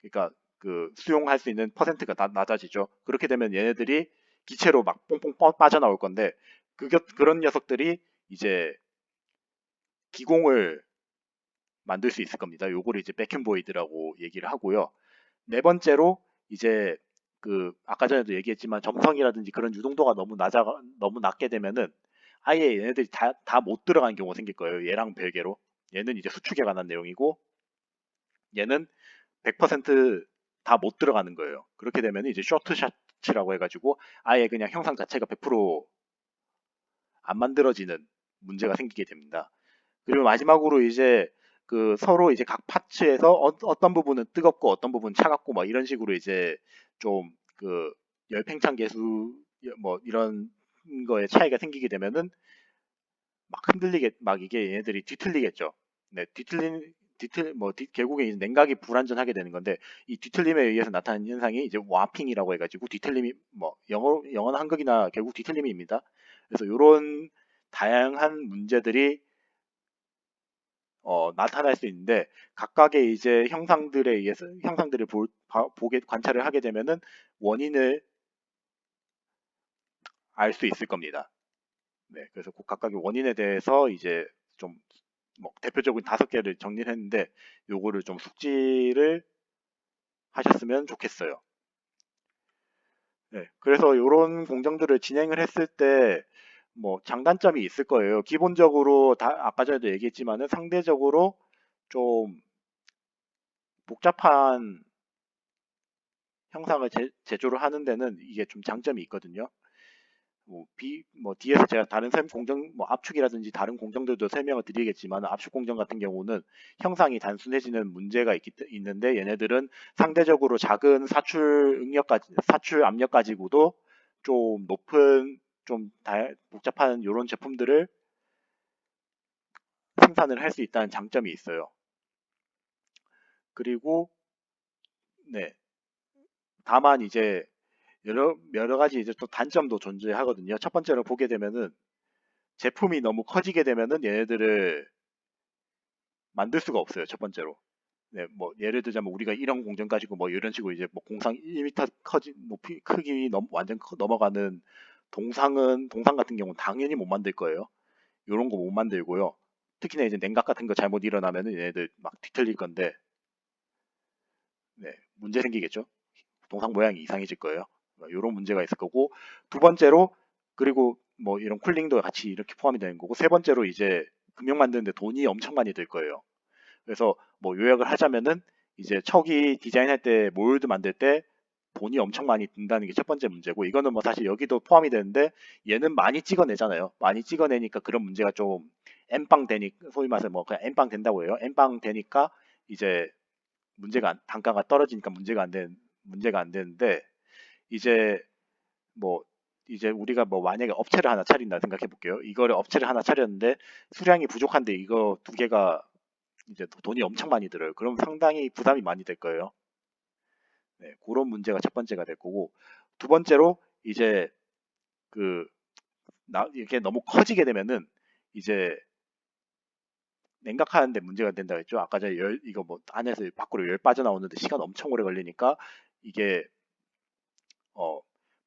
그러니까 그 수용할 수 있는 퍼센트가 낮아지죠. 그렇게 되면 얘네들이 기체로 막 뽕뽕 빠져나올 건데, 그런 녀석들이 이제 기공을 만들 수 있을 겁니다. 요거를 이제 백앤보이드라고 얘기를 하고요. 네 번째로 이제 그 아까 전에도 얘기했지만 점성이라든지 그런 유동도가 너무 낮게 되면은 아예 얘네들이 다 못 들어가는 경우가 생길 거예요. 얘랑 별개로. 얘는 이제 수축에 관한 내용이고, 얘는 100%다 못 들어가는 거예요. 그렇게 되면 이제 쇼트샷이라고 해가지고 아예 그냥 형상 자체가 100%안 만들어지는 문제가 생기게 됩니다. 그리고 마지막으로 이제 그 서로 이제 각 파츠에서 어떤 부분은 뜨겁고 어떤 부분은 차갑고 막 이런 식으로 이제 좀 그 열팽창 계수 뭐 이런 거에 차이가 생기게 되면은 막 흔들리게 막 이게 얘네들이 뒤틀리겠죠. 네, 결국에 이제 냉각이 불완전하게 되는 건데 이 뒤틀림에 의해서 나타나는 현상이 이제 와핑이라고 해가지고 뒤틀림이 뭐 영어나 한국이나 결국 뒤틀림입니다. 그래서 이런 다양한 문제들이 나타날 수 있는데 각각의 이제 형상들에 의해서 형상들을 보게 관찰을 하게 되면은 원인을 알 수 있을 겁니다. 네, 그래서 그 각각의 원인에 대해서 이제 좀 뭐 대표적인 5개를 정리를 했는데 요거를 좀 숙지를 하셨으면 좋겠어요. 네, 그래서 이런 공정들을 진행을 했을 때 뭐 장단점이 있을 거예요. 기본적으로 아까 전에도 얘기했지만은 상대적으로 좀 복잡한 형상을 제조를 하는 데는 이게 좀 장점이 있거든요. 뭐 뒤에서 제가 다른 공정, 뭐 압축이라든지 다른 공정들도 설명을 드리겠지만 압축 공정 같은 경우는 형상이 단순해지는 문제가 있는데 얘네들은 상대적으로 작은 사출 압력 가지고도 좀 높은 복잡한 이런 제품들을 생산을 할 수 있다는 장점이 있어요. 그리고 네, 다만 이제 여러 가지 이제 또 단점도 존재하거든요. 첫 번째로 보게 되면은 제품이 너무 커지게 되면은 얘네들을 만들 수가 없어요. 첫 번째로. 네, 뭐 예를 들자면 우리가 이런 공정 가지고 뭐 이런 식으로 이제 뭐 공상 1m 높이 크기 완전 넘어가는 동상 같은 경우는 당연히 못 만들 거예요. 이런 거 못 만들고요. 특히나 이제 냉각 같은 거 잘못 일어나면은 얘네들 막 뒤틀릴 건데, 네, 문제 생기겠죠. 동상 모양이 이상해질 거예요. 이런 문제가 있을 거고, 두 번째로 그리고 뭐 이런 쿨링도 같이 이렇게 포함이 되는 거고, 세 번째로 이제 금형 만드는데 돈이 엄청 많이 들 거예요. 그래서 뭐 요약을 하자면은 이제 척이 디자인할 때 몰드 만들 때 돈이 엄청 많이 든다는 게 첫 번째 문제고 이거는 뭐 사실 여기도 포함이 되는데 얘는 많이 찍어내잖아요. 많이 찍어내니까 그런 문제가 좀 엠빵 되니까 소위 말해서 뭐 그냥 엠빵 된다고 해요. 엠빵 되니까 이제 단가가 떨어지니까 문제가 안 되는데 이제 뭐 이제 우리가 뭐 만약에 업체를 하나 차린다 생각해 볼게요. 이거를 업체를 하나 차렸는데 수량이 부족한데 이거 두 개가 이제 돈이 엄청 많이 들어요. 그럼 상당히 부담이 많이 될 거예요. 네, 그런 문제가 첫 번째가 될 거고 두 번째로 이제 그 이게 너무 커지게 되면은 이제 냉각하는데 문제가 된다고 했죠. 아까 전에 이거 뭐 안에서 밖으로 열 빠져나오는데 시간 엄청 오래 걸리니까 이게 어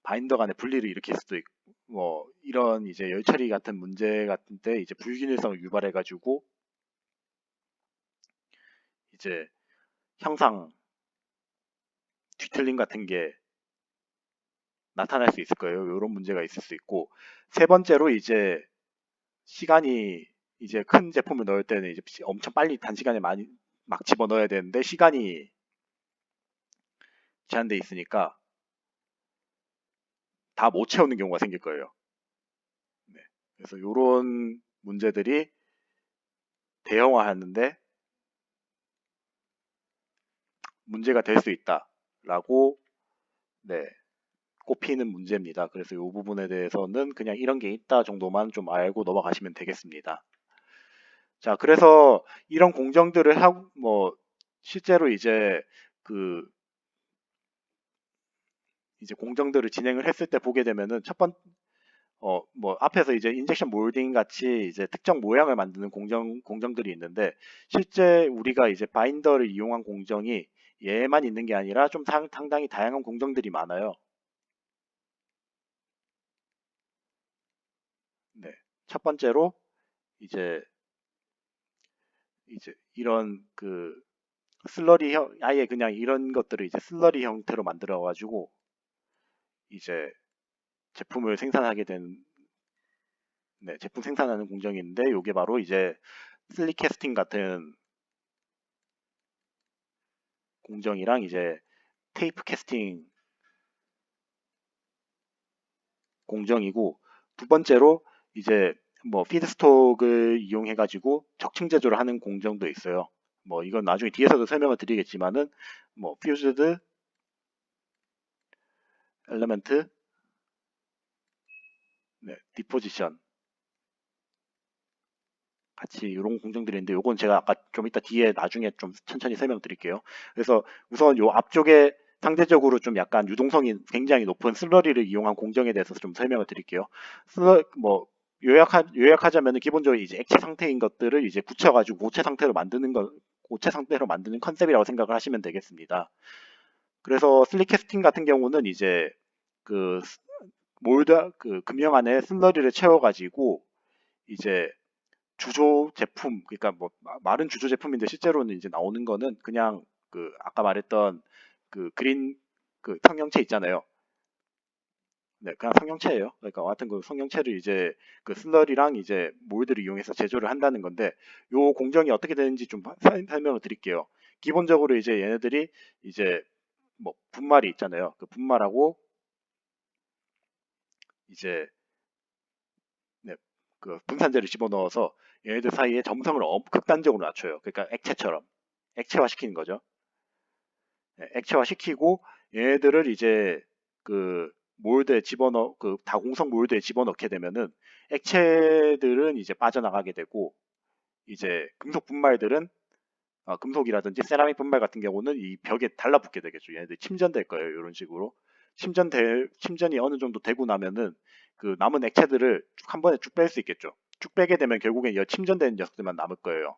바인더 간의 분리를 일으킬 수도 있고 뭐 이런 이제 열 처리 같은 문제 같은데 이제 불균일성을 유발해 가지고 이제 형상 뒤틀림 같은 게 나타날 수 있을 거예요. 이런 문제가 있을 수 있고 세 번째로 이제 시간이 이제 큰 제품을 넣을 때는 이제 엄청 빨리 단시간에 많이 막 집어 넣어야 되는데 시간이 제한돼 있으니까 다 못 채우는 경우가 생길 거예요. 네. 그래서 이런 문제들이 대형화하는데 문제가 될 수 있다라고 네, 꼽히는 문제입니다. 그래서 이 부분에 대해서는 그냥 이런 게 있다 정도만 좀 알고 넘어가시면 되겠습니다. 자, 그래서 이런 공정들을 하고 뭐 실제로 그 이제 공정들을 진행을 했을 때 보게 되면은 뭐 앞에서 이제 인젝션 몰딩 같이 이제 특정 모양을 만드는 공정들이 있는데 실제 우리가 이제 바인더를 이용한 공정이 얘만 있는 게 아니라 좀 상당히 다양한 공정들이 많아요. 네. 첫 번째로 이제 이런 그 아예 그냥 이런 것들을 이제 슬러리 형태로 만들어 가지고 이제 제품을 생산하게 된 네, 제품 생산하는 공정인데 이게 바로 이제 슬릭 캐스팅 같은 공정이랑 이제 테이프 캐스팅 공정이고 두 번째로 이제 뭐 피드스톡을 이용해 가지고 적층 제조를 하는 공정도 있어요. 뭐 이건 나중에 뒤에서도 설명을 드리겠지만은 뭐 퓨즈드 엘리멘트 네, 디포지션 같이 이런 공정들이 있는데 요건 제가 아까 좀 이따 뒤에 나중에 좀 천천히 설명드릴게요. 그래서 우선 요 앞쪽에 상대적으로 좀 약간 유동성이 굉장히 높은 슬러리를 이용한 공정에 대해서 좀 설명을 드릴게요. 뭐 요약하자면 기본적으로 이제 액체 상태인 것들을 이제 굳혀가지고 고체 상태로 만드는 컨셉이라고 생각을 하시면 되겠습니다. 그래서 슬릭캐스팅 같은 경우는 이제 그 몰드 그 금형 안에 슬러리를 채워가지고 이제 주조 제품, 그러니까 뭐 말은 주조 제품인데 실제로는 이제 나오는 거는 그냥 그 아까 말했던 그 그린 그 성형체 있잖아요. 네, 그냥 성형체예요. 그러니까 하여튼 그 성형체를 이제 그 슬러리랑 이제 몰드를 이용해서 제조를 한다는 건데 요 공정이 어떻게 되는지 좀 설명을 드릴게요. 기본적으로 이제 얘네들이 이제 뭐 분말이 있잖아요. 그 분말하고 이제 네, 그 분산제를 집어넣어서 얘네들 사이에 점성을 극단적으로 낮춰요. 그러니까 액체처럼 액체화 시키는 거죠. 네, 액체화 시키고 얘네들을 이제 그 몰드에 집어넣 그 다공성 몰드에 집어넣게 되면은 액체들은 이제 빠져나가게 되고 이제 금속 분말들은 금속이라든지 세라믹 분말 같은 경우는 이 벽에 달라붙게 되겠죠. 얘네들 침전될 거예요. 이런 식으로 침전이 어느 정도 되고 나면은 그 남은 액체들을 쭉 한 번에 쭉 뺄 수 있겠죠. 쭉 빼게 되면 결국엔 이 침전된 녀석들만 남을 거예요.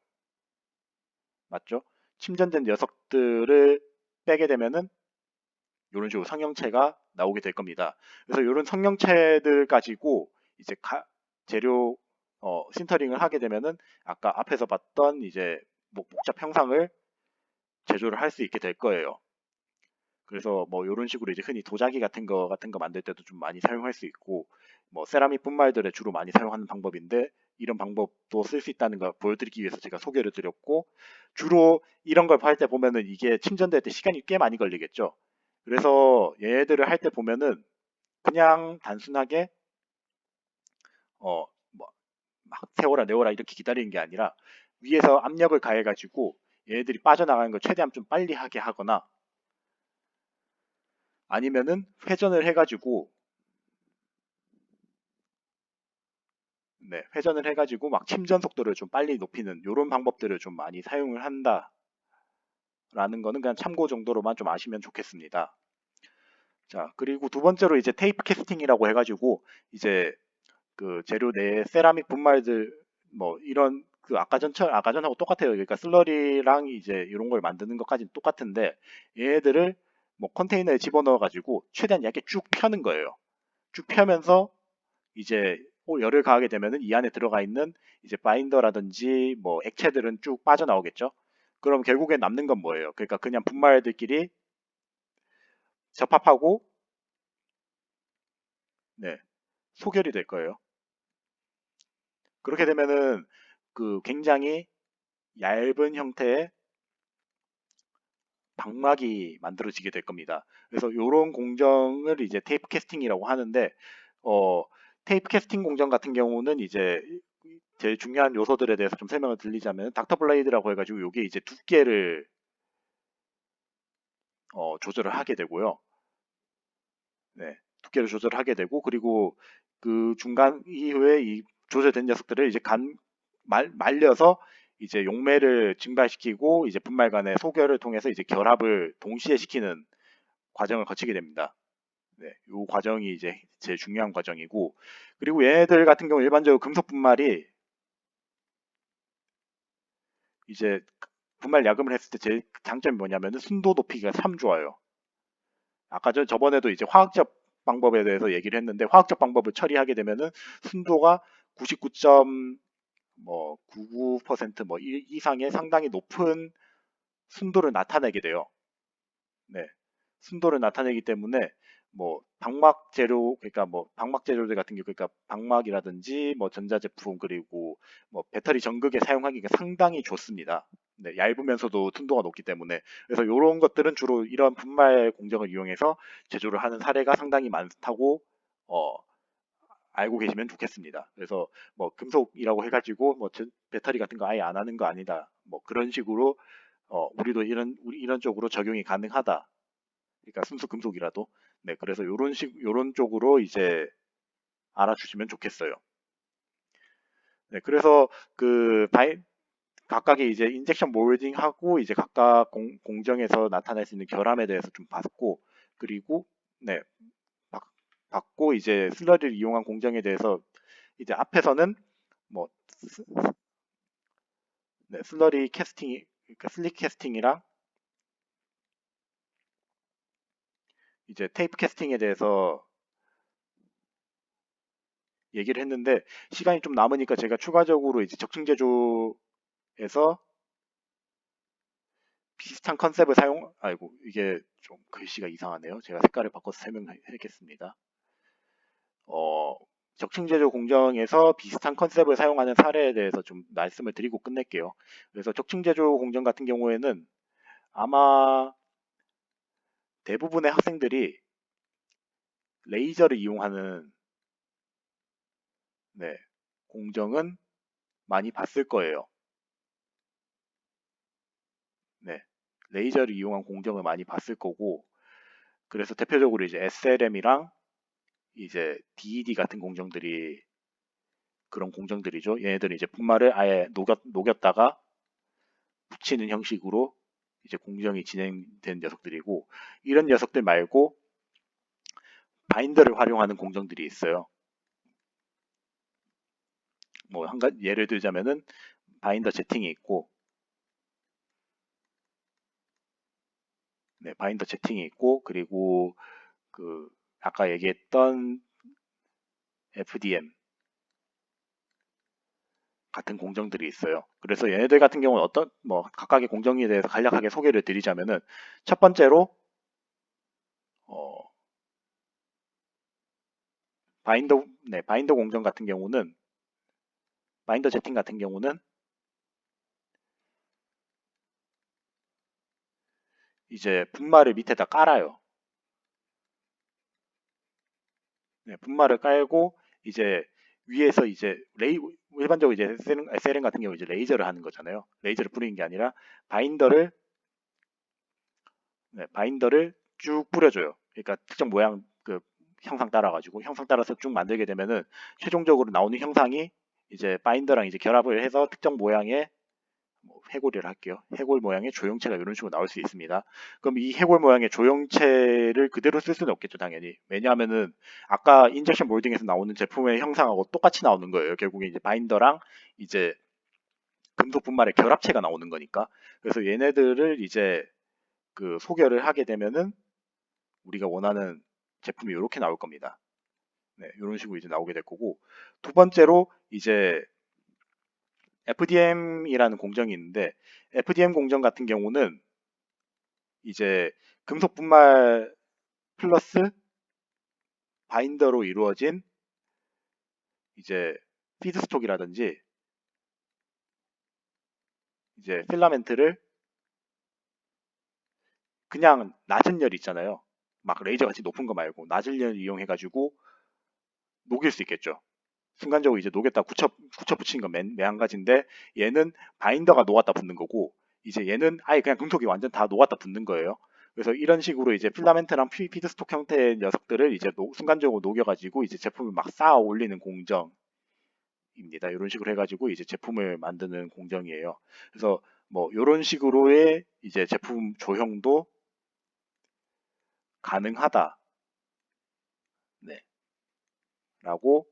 맞죠? 침전된 녀석들을 빼게 되면은 이런 식으로 성형체가 나오게 될 겁니다. 그래서 이런 성형체들 가지고 이제 재료 신터링을 하게 되면은 아까 앞에서 봤던 이제 뭐 복잡 형상을 제조를 할 수 있게 될 거예요. 그래서 뭐 이런 식으로 이제 흔히 도자기 같은 거 만들 때도 좀 많이 사용할 수 있고 뭐 세라믹 분말들을 주로 많이 사용하는 방법인데 이런 방법도 쓸 수 있다는 걸 보여드리기 위해서 제가 소개를 드렸고 주로 이런 걸 할 때 보면은 이게 침전될 때 시간이 꽤 많이 걸리겠죠. 그래서 얘들을 할 때 보면은 그냥 단순하게 뭐 막 세워라 내워라 이렇게 기다리는 게 아니라 위에서 압력을 가해가지고 얘들이 빠져나가는 걸 최대한 좀 빨리 하게 하거나 아니면은 회전을 해가지고 네, 회전을 해가지고 막 침전 속도를 좀 빨리 높이는 이런 방법들을 좀 많이 사용을 한다라는 거는 그냥 참고 정도로만 좀 아시면 좋겠습니다. 자, 그리고 두 번째로 이제 테이프 캐스팅이라고 해가지고 이제 그 재료 내에 세라믹 분말들 뭐 이런 그 아까 전하고 똑같아요. 그러니까 슬러리랑 이제 이런 걸 만드는 것까지는 똑같은데 얘네들을 뭐 컨테이너에 집어넣어 가지고 최대한 얇게 쭉 펴는 거예요. 쭉 펴면서 이제 열을 가하게 되면은 이 안에 들어가 있는 이제 바인더라든지 뭐 액체들은 쭉 빠져나오겠죠. 그럼 결국에 남는 건 뭐예요? 그러니까 그냥 분말들끼리 접합하고 네, 소결이 될 거예요. 그렇게 되면은 그 굉장히 얇은 형태의 방막이 만들어지게 될 겁니다. 그래서 이런 공정을 이제 테이프 캐스팅이라고 하는데 어, 테이프 캐스팅 공정 같은 경우는 이제 제일 중요한 요소들에 대해서 좀 설명을 드리자면 닥터 블레이드라고 해가지고 이게 이제 두께를 조절을 하게 되고요. 네, 두께를 조절하게 되고 그리고 그 중간 이후에 이 조절된 녀석들을 이제 말려서 이제 용매를 증발시키고 이제 분말 간의 소결을 통해서 이제 결합을 동시에 시키는 과정을 거치게 됩니다. 네, 이 과정이 이제 제일 중요한 과정이고 그리고 얘네들 같은 경우 일반적으로 금속 분말이 이제 분말 야금을 했을 때 제일 장점이 뭐냐면은 순도 높이가 참 좋아요. 아까 저번에도 이제 화학적 방법에 대해서 얘기를 했는데 화학적 방법을 처리하게 되면은 순도가 99.99%뭐 이상의 상당히 높은 순도를 나타내게 돼요. 네. 순도를 나타내기 때문에 뭐 방막 재료 그러니까 뭐 방막 재료들 같은 경우 그러니까 방막이라든지 뭐 전자제품 그리고 뭐 배터리 전극에 사용하기가 상당히 좋습니다. 네, 얇으면서도 순도가 높기 때문에 그래서 이런 것들은 주로 이런 분말 공정을 이용해서 제조를 하는 사례가 상당히 많다고 어, 알고 계시면 좋겠습니다. 그래서 뭐 금속이라고 해가지고 뭐 배터리 같은 거 아예 안 하는 거 아니다. 뭐 그런 식으로 우리도 이런 쪽으로 적용이 가능하다. 그러니까 순수 금속이라도. 네, 그래서 요런 쪽으로 이제 알아주시면 좋겠어요. 네, 그래서 각각의 이제 인젝션 몰딩하고 이제 각각 공정에서 나타날 수 있는 결함에 대해서 좀 봤고, 그리고 네, 받- 받고 이제 슬러리를 이용한 공정에 대해서 이제 앞에서는 뭐 네, 슬러리 캐스팅, 그러니까 슬릭 캐스팅이랑 이제 테이프 캐스팅에 대해서 얘기를 했는데, 시간이 좀 남으니까 제가 추가적으로 이제 적층 제조에서 비슷한 컨셉을 아이고, 이게 좀 글씨가 이상하네요. 제가 색깔을 바꿔서 설명하겠습니다. 어, 적층 제조 공정에서 비슷한 컨셉을 사용하는 사례에 대해서 좀 말씀을 드리고 끝낼게요. 그래서 적층 제조 공정 같은 경우에는 아마 대부분의 학생들이 레이저를 이용하는 네, 공정은 많이 봤을 거예요. 네, 레이저를 이용한 공정을 많이 봤을 거고, 그래서 대표적으로 이제 SLM이랑 이제 DED 같은 공정들이 그런 공정들이죠. 얘네들은 이제 분말을 아예 녹였다가 붙이는 형식으로 이제 공정이 진행되는 녀석들이고, 이런 녀석들 말고 바인더를 활용하는 공정들이 있어요. 뭐 한 가지 예를 들자면은 바인더 제팅이 있고, 네, 바인더 제팅이 있고, 그리고 그 아까 얘기했던 FDM 같은 공정들이 있어요. 그래서 얘네들 같은 경우는 어떤 뭐 각각의 공정에 대해서 간략하게 소개를 드리자면은, 첫 번째로 어, 바인더 공정 같은 경우는, 바인더 제팅 같은 경우는 이제 분말을 밑에다 깔아요. 네, 분말을 깔고 이제 위에서 이제 일반적으로 이제 SLM 같은 경우 이제 레이저를 하는 거잖아요. 레이저를 뿌리는 게 아니라 바인더를 바인더를 쭉 뿌려줘요. 그러니까 특정 모양 형상 따라가지고 형상 따라서 쭉 만들게 되면은 최종적으로 나오는 형상이 이제 바인더랑 이제 결합을 해서 특정 모양의 뭐 해골이라 할게요. 해골 모양의 조형체가 이런 식으로 나올 수 있습니다. 그럼 이 해골 모양의 조형체를 그대로 쓸 수는 없겠죠, 당연히. 왜냐하면은 아까 인젝션 몰딩에서 나오는 제품의 형상하고 똑같이 나오는 거예요. 결국에 이제 바인더랑 이제 금속 분말의 결합체가 나오는 거니까. 그래서 얘네들을 이제 소결을 하게 되면은 우리가 원하는 제품이 이렇게 나올 겁니다. 네, 이런 식으로 이제 나오게 될 거고, 두 번째로 이제 FDM이라는 공정이 있는데, FDM 공정 같은 경우는 이제 금속 분말 플러스 바인더로 이루어진 이제 피드스톡이라든지 이제 필라멘트를 그냥 낮은 열 있잖아요. 막 레이저 같이 높은 거 말고 낮은 열 이용해 가지고 녹일 수 있겠죠. 순간적으로 이제 녹였다 굳혀 붙이는 건 매한 가지인데, 얘는 바인더가 녹았다 붙는 거고, 이제 얘는 아예 그냥 금속이 완전 다 녹았다 붙는 거예요. 그래서 이런 식으로 이제 필라멘트랑 피드스톡 형태의 녀석들을 이제 순간적으로 녹여가지고 이제 제품을 막 쌓아 올리는 공정입니다. 이런 식으로 해가지고 이제 제품을 만드는 공정이에요. 그래서 뭐 이런 식으로의 이제 제품 조형도 가능하다. 네. 라고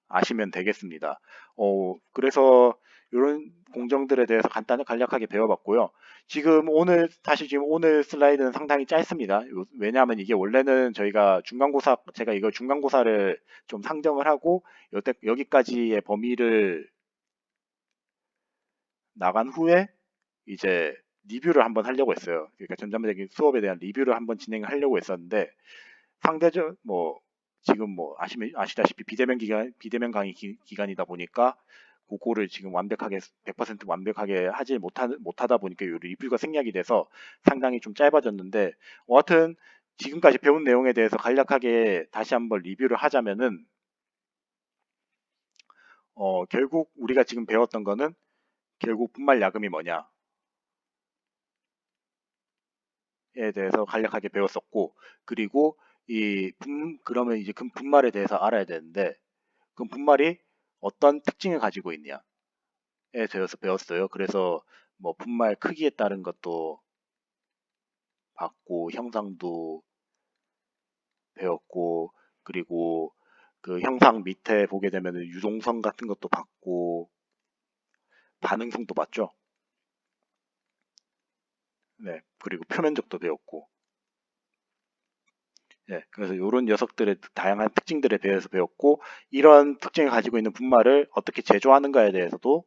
아시면 되겠습니다. 그래서 이런 공정들에 대해서 간략하게 배워봤고요. 지금 오늘 슬라이드는 상당히 짧습니다. 왜냐하면 이게 원래는 제가 이거 중간고사를 좀 상정을 하고 여기까지의 범위를 나간 후에 이제 리뷰를 한번 하려고 했어요. 그러니까 전자매적인 수업에 대한 리뷰를 한번 진행을 하려고 했었는데, 상대적 뭐 지금 뭐 아시다시피 비대면 강의 기간이다 보니까 그거를 지금 완벽하게 100% 완벽하게 못하다 보니까 이 리뷰가 생략이 돼서 상당히 좀 짧아졌는데, 하여튼 지금까지 배운 내용에 대해서 간략하게 다시 한번 리뷰를 하자면은 결국 우리가 지금 배웠던 거는 결국 분말 야금이 뭐냐에 대해서 간략하게 배웠었고, 그리고 그러면 이제 그 분말에 대해서 알아야 되는데, 그 분말이 어떤 특징을 가지고 있냐에 대해서 배웠어요. 그래서 뭐 분말 크기에 따른 것도 봤고, 형상도 배웠고, 그리고 그 형상 밑에 보게 되면 유동성 같은 것도 봤고, 반응성도 봤죠. 네, 그리고 표면적도 배웠고, 예, 그래서 이런 녀석들의 다양한 특징들에 대해서 배웠고, 이런 특징을 가지고 있는 분말을 어떻게 제조하는가에 대해서도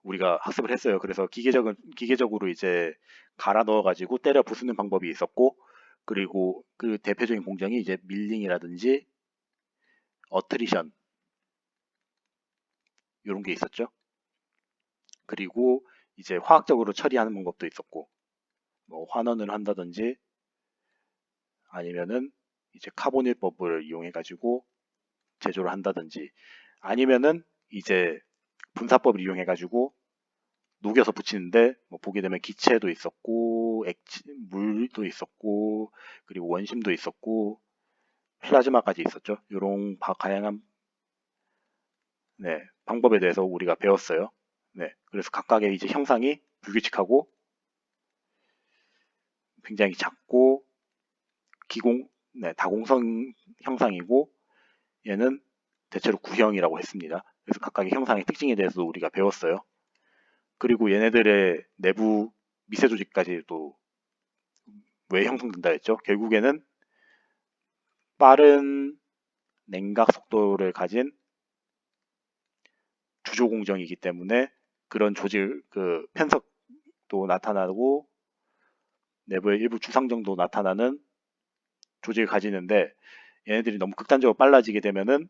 우리가 학습을 했어요. 그래서 기계적으로 이제 갈아 넣어가지고 때려 부수는 방법이 있었고, 그리고 그 대표적인 공정이 이제 밀링이라든지 어트리션 이런 게 있었죠. 그리고 이제 화학적으로 처리하는 방법도 있었고, 뭐 환원을 한다든지 아니면은 이제 카본일법을 이용해 가지고 제조를 한다든지 아니면은 이제 분사법을 이용해 가지고 녹여서 붙이는데 뭐 보게 되면 기체도 있었고 물도 있었고 그리고 원심도 있었고 플라즈마까지 있었죠. 이런 다양한 네, 방법에 대해서 우리가 배웠어요. 네, 그래서 각각의 이제 형상이 불규칙하고 굉장히 작고 다공성 형상이고 얘는 대체로 구형이라고 했습니다. 그래서 각각의 형상의 특징에 대해서도 우리가 배웠어요. 그리고 얘네들의 내부 미세 조직까지도 왜 형성된다 했죠? 결국에는 빠른 냉각 속도를 가진 주조 공정이기 때문에 그런 조직 편석도 나타나고 내부의 일부 주상정도 나타나는 조직을 가지는데 얘네들이 너무 극단적으로 빨라지게 되면은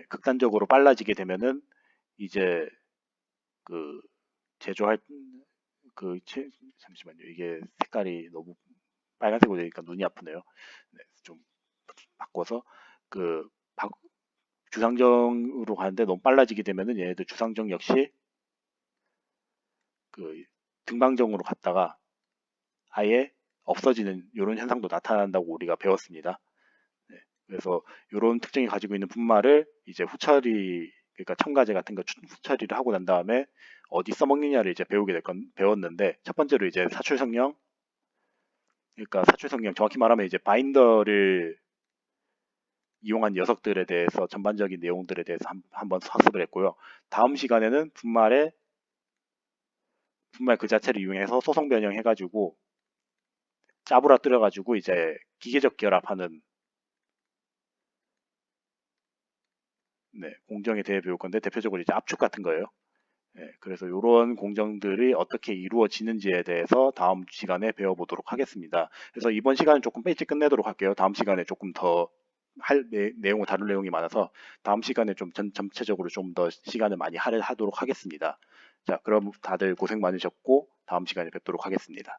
극단적으로 빨라지게 되면은 이제 그 제조할 잠시만요. 이게 색깔이 너무 빨간색으로 되니까 눈이 아프네요. 네, 좀 바꿔서 그 주상정으로 가는데 너무 빨라지게 되면은 얘네들 주상정 역시 그 등방정으로 갔다가 아예 없어지는 이런 현상도 나타난다고 우리가 배웠습니다. 네, 그래서 이런 특징이 가지고 있는 분말을 이제 후처리 그러니까 첨가제 같은 거 후처리를 하고 난 다음에 어디 써먹느냐를 이제 배웠는데 첫 번째로 이제 사출성형 그러니까 사출성형 정확히 말하면 이제 바인더를 이용한 녀석들에 대해서 전반적인 내용들에 대해서 한번 학습을 했고요. 다음 시간에는 분말 그 자체를 이용해서 소성 변형해가지고 짜부라뜨려가지고 이제 기계적 결합하는 공정에 대해 배울 건데 대표적으로 이제 압축 같은 거예요. 그래서 이런 공정들이 어떻게 이루어지는지에 대해서 다음 시간에 배워보도록 하겠습니다. 그래서 이번 시간은 조금 일찍 끝내도록 할게요. 다음 시간에 조금 더 내용을 다룰 내용이 많아서 다음 시간에 좀 전체적으로 좀 더 시간을 많이 할애하도록 하겠습니다. 자, 그럼 다들 고생 많으셨고 다음 시간에 뵙도록 하겠습니다.